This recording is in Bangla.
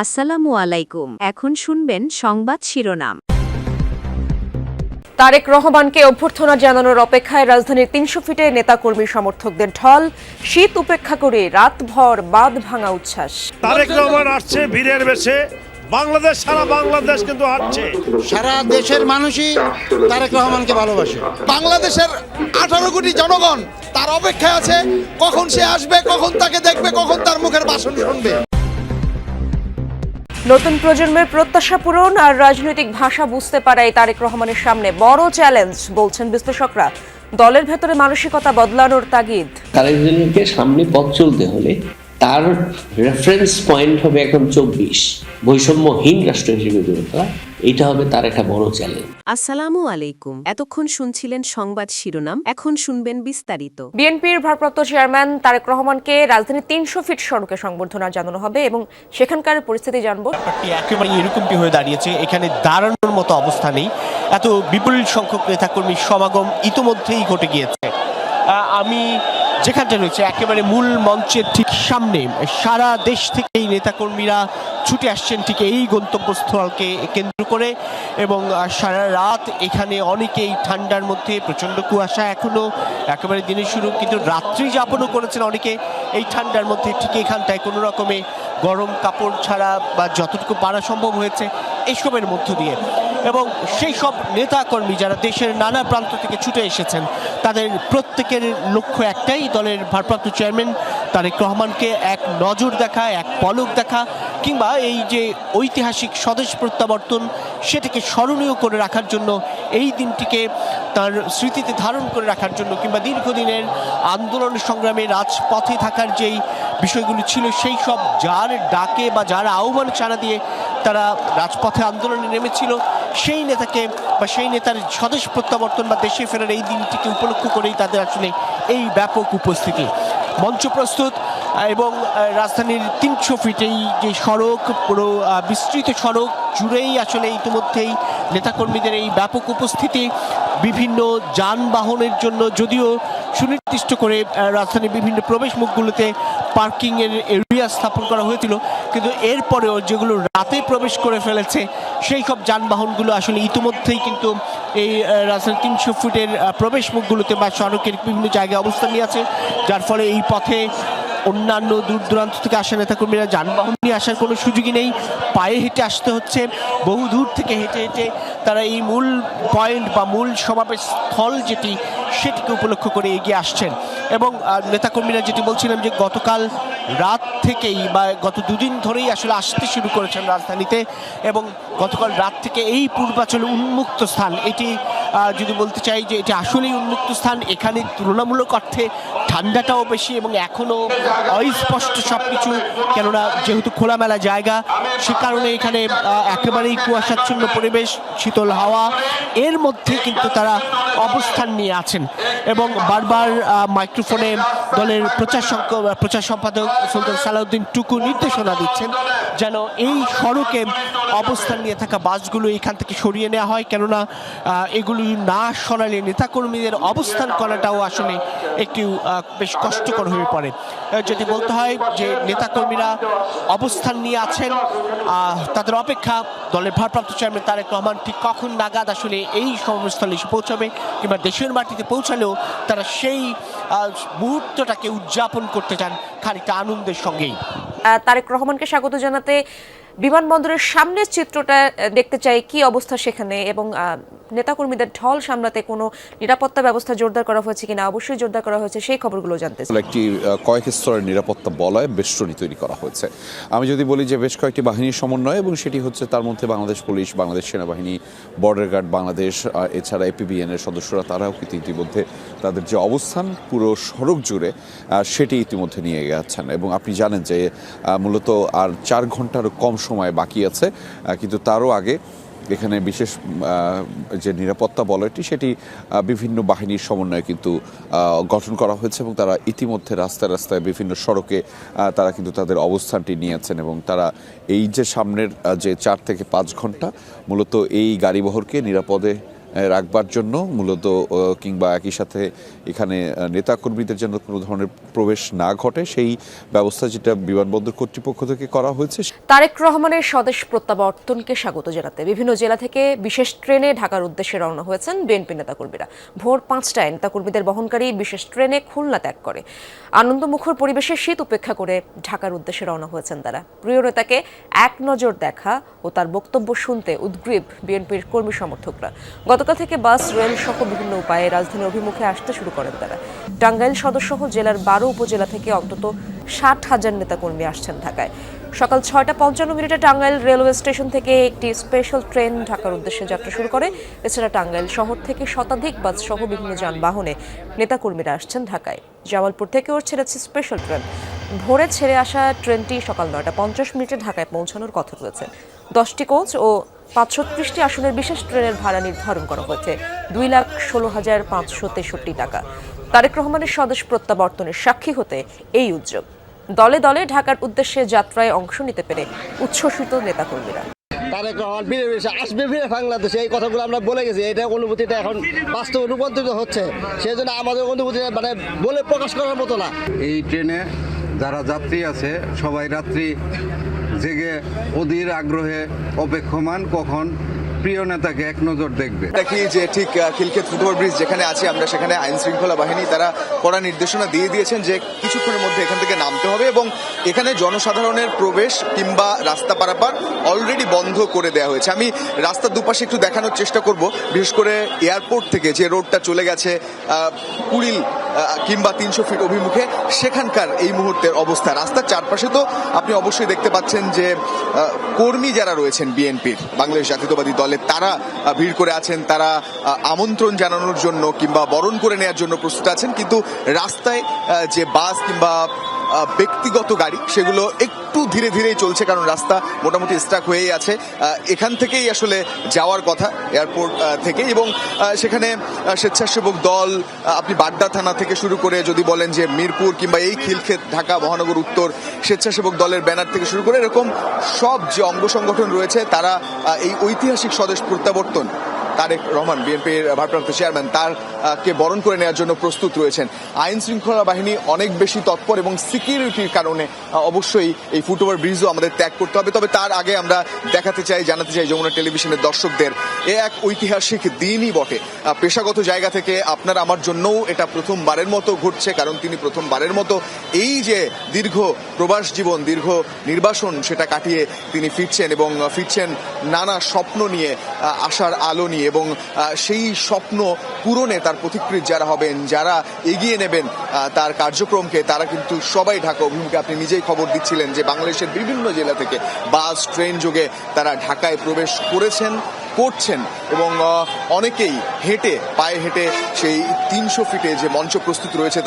আসসালামু আলাইকুম। এখন শুনবেন সংবাদ শিরোনাম। তারেক রহমানকে অভ্যর্থনা জানানোর অপেক্ষায় রাজধানীর ৩০০ ফিটে নেতাকর্মী সমর্থকদের ঢল। শীত উপেক্ষা করে রাতভর বাঁধ ভাঙা উচ্ছ্বাস। তারেক রহমান আসছে বীরের বেশে, বাংলাদেশ সারা বাংলাদেশ কিন্তু আসছে। সারা দেশের মানুষই তারেক রহমানকে ভালোবাসে। বাংলাদেশের 18 কোটি জনগণ তার অপেক্ষায় আছে, কখন সে আসবে, কখন তাকে দেখবে, কখন তার মুখের ভাষণ শুনবে। নতুন প্রজন্মের প্রত্যাশা পূরণ আর রাজনৈতিক ভাষা বুঝতে পারাই তারেক রহমানের সামনে বড় চ্যালেঞ্জ বলছেন বিশ্লেষকরা। দলের ভেতরে মানসিকতা বদলানোর তাগিদ। তারেক রহমানকে সামনে পথ চলতে হলে তার রেফারেন্স পয়েন্ট হবে এখন ২৪, বৈষম্যহীন রাষ্ট্র হিসেবে গড়ে তোলা। এটা হবে তার একটা বড় চ্যালেঞ্জ। আসসালামু আলাইকুম। এতক্ষণ শুনছিলেন সংবাদ শিরোনাম, এখন শুনবেন বিস্তারিত। বিএনপির ভারপ্রাপ্ত চেয়ারম্যান তারেক রহমানকে রাজধানীর ৩০০ ফিট সড়কে সংবর্ধনা জানানো হবে এবং সেখানকার পরিস্থিতি জানবো। একেবারে এরকমটি হয়ে দাঁড়িয়েছে, এখানে দাঁড়ানোর মতো অবস্থা নেই। এত বিপুল সংখ্যক নেতাকর্মীর সমাগম ইতোমধ্যেই ঘটে গিয়েছে। আমি যেখানটা রয়েছে একেবারে মূল মঞ্চের ঠিক সামনে, সারা দেশ থেকে এই নেতাকর্মীরা ছুটে আসছেন ঠিক এই গন্তব্যস্থলকে কেন্দ্র করে, এবং সারা রাত এখানে অনেকেই ঠান্ডার মধ্যে, প্রচণ্ড কুয়াশা এখনও একেবারে দিনের শুরু, কিন্তু রাত্রি যাপনও করেছেন অনেকে এই ঠান্ডার মধ্যে ঠিক এখানটায় কোনো রকমে গরম কাপড় ছাড়া বা যতটুকু পারা সম্ভব হয়েছে এইসবের মধ্য দিয়ে। এবং সেই সব নেতাকর্মী যারা দেশের নানা প্রান্ত থেকে ছুটে এসেছেন, তাদের প্রত্যেকের লক্ষ্য একটাই, দলের ভারপ্রাপ্ত চেয়ারম্যান তারেক রহমানকে এক নজর দেখা, এক পলক দেখা, কিংবা এই যে ঐতিহাসিক স্বদেশ প্রত্যাবর্তন সেটাকে স্মরণীয় করে রাখার জন্য, এই দিনটিকে তার স্মৃতিতে ধারণ করে রাখার জন্য, কিংবা দীর্ঘদিনের আন্দোলন সংগ্রামে রাজপথে থাকার যেই বিষয়গুলি ছিল সেই সব যার ডাকে বা যার আহ্বান সাড়া দিয়ে তারা রাজপথে আন্দোলনে নেমেছিল, সেই নেতাকে বা সেই নেতার স্বদেশ প্রত্যাবর্তন বা দেশে ফেরার এই দিনটিকে উপলক্ষ করেই তাদের আসলে এই ব্যাপক উপস্থিতি। মঞ্চ প্রস্তুত এবং রাজধানীর ৩০০ ফিট এই যে সড়ক, পুরো বিস্তৃত সড়ক জুড়েই আসলে ইতিমধ্যেই নেতাকর্মীদের এই ব্যাপক উপস্থিতি। বিভিন্ন যানবাহনের জন্য যদিও সুনির্দিষ্ট করে রাজধানীর বিভিন্ন প্রবেশ মুখগুলোতে পার্কিংয়ের এরিয়া স্থাপন করা হয়েছিল, কিন্তু এরপরেও যেগুলো রাতে প্রবেশ করে ফেলেছে সেই সব যানবাহনগুলো আসলে ইতিমধ্যেই কিন্তু এই রাজধানীর ৩০০ ফিটের প্রবেশ মুখগুলোতে বা সড়কের বিভিন্ন জায়গায় অবস্থান নিয়ে আছে, যার ফলে এই পথে অন্যান্য দূর দূরান্ত থেকে আসা নেতাকর্মীরা যানবাহন নিয়ে আসার কোনো সুযোগই নেই, পায়ে হেঁটে আসতে হচ্ছে। বহু দূর থেকে হেঁটে হেঁটে তারা এই মূল পয়েন্ট বা মূল সমাবেশ স্থল যেটি, সেটিকে উপলক্ষ করে এগিয়ে আসছেন। এবং নেতাকর্মীরা যেটি বলছিলাম যে গতকাল রাত থেকেই বা গত দুদিন ধরেই আসলে আসতে শুরু করেছেন রাজধানীতে, এবং গতকাল রাত থেকে এই পূর্বাঞ্চলে উন্মুক্ত স্থান, এটি যদি বলতে চাই যে এটি আসলেই উন্মুক্ত স্থান। এখানে তুলনামূলক অর্থে ঠান্ডাটাও বেশি এবং এখনও অস্পষ্ট সব কিছু, কেননা যেহেতু খোলামেলা জায়গা, সে কারণে এখানে একেবারেই কুয়াশাচ্ছন্ন পরিবেশ, শীতল হাওয়া, এর মধ্যে কিন্তু তারা অবস্থান নিয়ে আছেন। এবং বারবার মাইক্রোফোনে দলের প্রচার সম্পাদক সুলতান সালাউদ্দিন টুকু নির্দেশনা দিচ্ছেন যেন এই সড়কে অবস্থান নিয়ে থাকা বাসগুলো এখান থেকে সরিয়ে নেওয়া হয়, কেননা এগুলি না সরালে নেতাকর্মীদের অবস্থান করাটাও আসলে একটু বেশ কষ্টকর হয়ে পড়ে। যদি বলতে হয় যে নেতাকর্মীরা অবস্থান নিয়ে আছেন, তাদের অপেক্ষা দলের ভারপ্রাপ্ত চেয়ারম্যান তারেক রহমান ঠিক কখন নাগাদ আসলে এই সমাবেশস্থলে এসে পৌঁছাবে, কিংবা দেশের মাটিতে পৌঁছালেও তারা সেই মুহূর্তটাকে উদযাপন করতে চান খানিকটা আনন্দের সঙ্গেই। তারেক রহমানকে স্বাগত জানাতে বিমানবন্দরের সামনের চিত্রটা দেখতে চাই, কি অবস্থা সেখানে, এবং নেতাকর্মীদের ঢল সামলাতে কোনো নিরাপত্তা ব্যবস্থা জোরদার করা হয়েছে কিনা। অবশ্যই জোরদার করা হয়েছে, সেই খবরগুলো জানতে চাই। একটি কয়েক স্তরের নিরাপত্তা বলয় বেষ্টনী তৈরি করা হয়েছে। আমি যদি বলি যে বেশ কয়েকটি বাহিনীর সমন্বয়, এবং সেটি হচ্ছে তার মধ্যে বাংলাদেশ পুলিশ, বাংলাদেশ সেনাবাহিনী, বর্ডার গার্ড বাংলাদেশ, এছাড়া এপিবিএন এর সদস্যরা, তারাও কিন্তু ইতিমধ্যে তাদের যে অবস্থান পুরো সড়ক জুড়ে সেটি ইতিমধ্যে নিয়ে গেছেন। এবং আপনি জানেন যে মূলত আর ৪ ঘন্টারও কম সময় বাকি আছে, কিন্তু তারও আগে এখানে বিশেষ যে নিরাপত্তা বলয়টি, সেটি বিভিন্ন বাহিনীর সমন্বয়ে কিন্তু গঠন করা হয়েছে, এবং তারা ইতিমধ্যে রাস্তায় রাস্তায় বিভিন্ন সড়কে তারা কিন্তু তাদের অবস্থানটি নিয়েছেন। এবং তারা এই যে সামনের যে ৪ থেকে ৫ ঘন্টা মূলত এই গাড়িবহরকে নিরাপদে রাখবার জন্য মূলত কিংবা একই সাথে এখানে নেতাকর্মীদের যেন কোনো ধরনের প্রবেশ না ঘটে সেই ব্যবস্থা যেটা বিমানবন্দর কর্তৃপক্ষ থেকে করা হয়েছে। তারেক রহমানের স্বদেশ প্রত্যাবর্তনকে স্বাগত জানাতে বিভিন্ন জেলা থেকে বিশেষ ট্রেনে ঢাকার উদ্দেশ্যে রওনা হয়েছেন বিএনপি নেতাকর্মীরা। ভোর 5টায় নেতাকর্মীদের বহনকারী বিশেষ ট্রেনে খুলনা ত্যাগ করে আনন্দমুখর পরিবেশে শীত উপেক্ষা করে ঢাকার উদ্দেশ্যে রওনা হয়েছেন তারা। প্রিয় নেতাকে এক নজর দেখা ও তার বক্তব্য শুনতে উদ্গ্রীব বিএনপির কর্মী সমর্থকরা। গতকাল থেকে বাস, রেল সহ বিভিন্ন উপায়ে রাজধানীর অভিমুখে আসতে শুরু করেন তারা। টাঙ্গাইল সদরসহ জেলার 12 উপজেলা থেকে অন্তত 60,000 নেতাকর্মী আসছেন ঢাকায়। সকাল 6:55 টাঙ্গাইল রেলওয়ে স্টেশন থেকে একটি স্পেশাল ট্রেন ঢাকার উদ্দেশ্যে যাত্রা শুরু করে। এছাড়া টাঙ্গাইল শহর থেকে শতাধিক বাস সহ বিভিন্ন যানবাহনে নেতাকর্মীরা আসছেন ঢাকায়। জামালপুর থেকেও ছেড়েছে স্পেশাল ট্রেন। ভোরে ছেড়ে আসা ট্রেনটি সকাল 9:50 ঢাকায় পৌঁছানোর কথা রয়েছে। 10টি কোচ ও 530টি আসনের বিশেষ ট্রেনের ভাড়া নির্ধারণ করা হয়েছে 2,16,563 টাকা। তারেক রহমানের স্বদেশ প্রত্যাবর্তনের সাক্ষী হতে এই উদ্যোগ। দলে দলে ঢাকার উদ্দেশ্যে যাত্রায় অংশ নিতে পেরে উচ্ছ্বসিত নেতাকর্মীরা। তারেক রহমান ফিরে আসবে ফিরে বাংলাদেশে, এই কথাগুলো আমরা বলে গেছি। এটা অনুভূতিটা এখন বাস্তবে রূপান্তরিত হচ্ছে, সেই জন্য আমাদের অনুভূতিটা মানে বলে প্রকাশ করার মতো না। এই ট্রেনে যারা যাত্রী আছে সবাই রাত্রি জেগে অধীর আগ্রহে অপেক্ষমান কখন প্রিয় নেতাকে এক নজর দেখবে। দেখি যে ঠিক খিলক্ষেত ফুটওভার ব্রিজ যেখানে আছি আমরা, সেখানে আইন শৃঙ্খলা বাহিনী তারা কড়া নির্দেশনা দিয়ে দিয়েছেন যে কিছুক্ষণের মধ্যে এখান থেকে নামতে হবে এবং এখানে জনসাধারণের প্রবেশ কিংবা রাস্তা পারাপার অলরেডি বন্ধ করে দেওয়া হয়েছে। আমি রাস্তার দুপাশে একটু দেখানোর চেষ্টা করব, বিশেষ করে এয়ারপোর্ট থেকে যে রোডটা চলে গেছে কুড়িল কিংবা 300 ফিট অভিমুখে, সেখানকার এই মুহূর্তের অবস্থা। রাস্তার চারপাশে তো আপনি অবশ্যই দেখতে পাচ্ছেন যে কর্মী যারা রয়েছেন বিএনপির, বাংলাদেশ জাতীয়তাবাদী দলের, তারা ভিড় করে আছেন। তারা আমন্ত্রণ জানানোর জন্য কিংবা বরণ করে নেওয়ার জন্য প্রস্তুত আছেন। কিন্তু রাস্তায় যে বাস কিংবা ব্যক্তিগত গাড়ি সেগুলো একটু ধীরে ধীরেই চলছে, কারণ রাস্তা মোটামুটি স্টাক হয়েই আছে। এখান থেকেই আসলে যাওয়ার কথা এয়ারপোর্ট থেকে, এবং সেখানে স্বেচ্ছাসেবক দল আপনি বাড্ডা থানা থেকে শুরু করে যদি বলেন যে মিরপুর কিংবা এই খিলক্ষেত ঢাকা মহানগর উত্তর স্বেচ্ছাসেবক দলের ব্যানার থেকে শুরু করে এরকম সব যে অঙ্গ সংগঠন রয়েছে তারা এই ঐতিহাসিক স্বদেশ প্রত্যাবর্তন তারেক রহমান বিএনপির ভারপ্রাপ্ত চেয়ারম্যান তারকে বরণ করে নেওয়ার জন্য প্রস্তুত রয়েছেন। আইন শৃঙ্খলা বাহিনী অনেক বেশি তৎপর এবং সিকিউরিটির কারণে অবশ্যই এই ফুটওভার ব্রিজও আমাদের ত্যাগ করতে হবে। তবে তার আগে আমরা জানাতে চাই যমুনা টেলিভিশনের দর্শকদের এ এক ঐতিহাসিক দিনই বটে। পেশাগত জায়গা থেকে আপনার আমার জন্যও এটা প্রথমবারের মতো ঘটছে, কারণ তিনি প্রথমবারের মতো এই যে দীর্ঘ প্রবাস জীবন, দীর্ঘ নির্বাসন সেটা কাটিয়ে তিনি ফিরছেন এবং ফিরছেন নানা স্বপ্ন নিয়ে, আশার আলো নিয়ে, এবং সেই স্বপ্ন পূরণে তার পথিকৃৎ যারা হবেন, যারা এগিয়ে নেবেন তার কার্যক্রমকে, তারা কিন্তু সবাই ঢাকা অভিমুখে। আপনি নিজেই খবর দিচ্ছিলেন যে বাংলাদেশের বিভিন্ন জেলা থেকে বাস, ট্রেন যোগে তারা ঢাকায় প্রবেশ করছেন এবং অনেকেই পায়ে হেঁটে সেই 300 ফিটে যে মঞ্চ প্রস্তুত রয়েছে